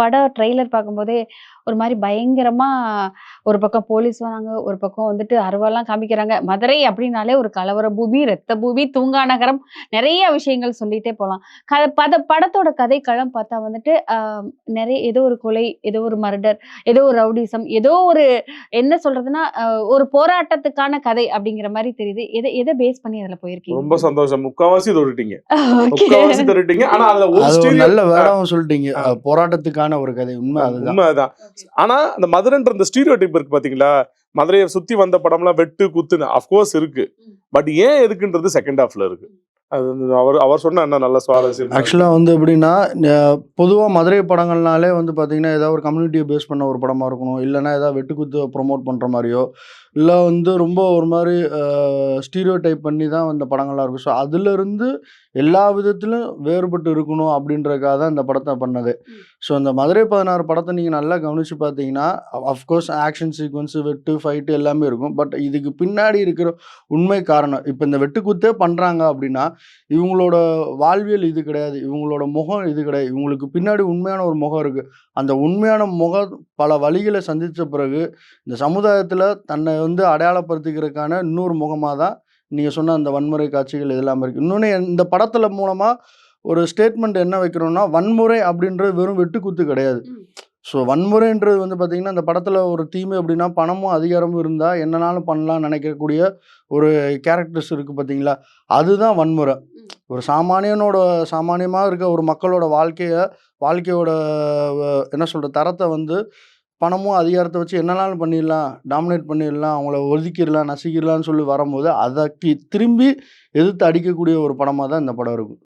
படம் ட்ரெய்லர் பார்க்கும்போதே ஒரு மாரி பயங்கரமா ஒரு பக்கம் போலீஸ் வராங்க, ஒரு பக்கம் வந்துட்டு அருவாள்லாம் காமிக்கிறாங்க. மதுரை அப்டின்னாலே ஒரு கலவர பூமி, ரத்த பூமி, தூங்கா நகரம் நெறைய விஷயங்கள் சொல்லிட்டே போலாம். படத்தோட கதைக்களம் பார்த்தா வந்துட்டு, நெறைய ஏதோ ஒரு கொலை, ஏதோ ஒரு மர்டர், ஏதோ ஒரு ரவுடிசம், ஏதோ ஒரு என்ன சொல்றதுன்னா, ஒரு போராட்டத்துக்கான கதை அப்டிங்கிற மாரி தெரியுது. எத எத பேஸ் பண்ணி அதுல போயிருக்கீங்க ரொம்ப நீங்க? சந்தோஷம். முக்காவாசி தொட்டுட்டீங்க. ஓகே. முக்காவாசி தொட்டுட்டீங்க. ஆனா அதுல ஒரு அது ஒரு ஸ்டீரியோ நல்ல வேர்டாவும் சொல்லிட்டீங்க. போராட்டத்துக்கான ஒரு கதை. உண்மை அதுதான். உண்மை அதுதான். ஓகே. ஆனா அந்த மதுரைன்ற இந்த ஸ்டீரியோ டைப் இருக்கு பாத்தீங்களா? மதுரைய சுத்தி வந்த படம்லாம் வெட்டு, குத்துன்னு அஃப்கோர்ஸ் இருக்கு. பட் ஏன் எதுக்குன்றது செகண்ட் ஹாஃப்ல இருக்கு. அது வந்து அவர் சொன்னா என்ன நல்ல சுவாரஸ்யம். ஆக்சுவலா வந்து எப்படின்னா, பொதுவா மதுரை படங்கள்னாலே வந்து பார்த்தீங்கன்னா, ஏதாவது ஒரு கம்யூனிட்டிய பேஸ் பண்ண ஒரு படமா இருக்கணும். இல்லன்னா ஏதாவது வெட்டுக்குத்து ப்ரொமோட் பண்ற மாரியோ, இல்ல வந்து ரொம்ப ஒரு மாரி ஸ்டீரியோ டைப் பண்ணி தான் அந்த படங்கள்லாம் இருக்கும். ஸோ அதிலிருந்து எல்லா விதத்திலும் வேறுபட்டு இருக்கணும் அப்படின்றதுக்காக தான் இந்த படத்த பண்ணதே. ஸோ அந்த மதுரை 16 படத்த நீங்க நல்லா கவனிச்சு பார்த்தீங்கன்னா, அஃப்கோர்ஸ் ஆக்ஷன் சீக்வென்ஸ், வெட்டு, ஃபைட் எல்லாமே இருக்கும். பட் இதுக்கு பின்னாடி இருக்கிற உண்மை காரணம், இப்ப இந்த வெட்டுக்குத்தே பண்றாங்க அப்படின்னா, இவங்களோட வாழ்வியல் இது கிடையாது. இவங்களோட முகம் இது கிடையாது. இவங்களுக்கு பின்னாடி உண்மையான ஒரு முகம் இருக்கு. அந்த உண்மையான முகம் பல வழிகள சந்திச்ச பிறகு, இந்த சமுதாயத்துல தன்னை வந்து அடையாளப்படுத்திக்கிறதுக்கான இன்னொரு முகமா தான் நீங்க சொன்ன அந்த வன்முறை காட்சிகள் இது எல்லாமே இருக்கு. இன்னொன்னு இந்த படத்துல மூலமா ஒரு ஸ்டேட்மெண்ட் என்ன வைக்கிறோம்னா, வன்முறை அப்படின்றது வெறும் வெட்டுக்குத்து கிடையாது. ஸோ வன்முறைன்றது வந்து பார்த்தீங்கன்னா, அந்த படத்துல ஒரு தீம் எப்படின்னா, பணமும் அதிகாரமும் இருந்தா என்னனாலும் பண்ணலாம்னு நினைக்கக்கூடிய ஒரு கேரக்டர்ஸ் இருக்கு பார்த்தீங்களா? அதுதான் வன்முறை. ஒரு சாமானியமா இருக்க ஒரு மக்களோட வாழ்க்கையோட என்ன சொல்றது? தரத்த வந்து பணமும் அதிகாரத்த வச்சு என்னனாலும் பண்ணிடலாம், டாமினேட் பண்ணிடலாம், அவங்கள ஒதுக்கிடலாம், நசுக்கிடலாம்னு சொல்லி வரும்போது, அதற்கு திரும்பி எதிர்த்து அடிக்கக்கூடிய ஒரு படமா தான் இந்த படம் இருக்கும்.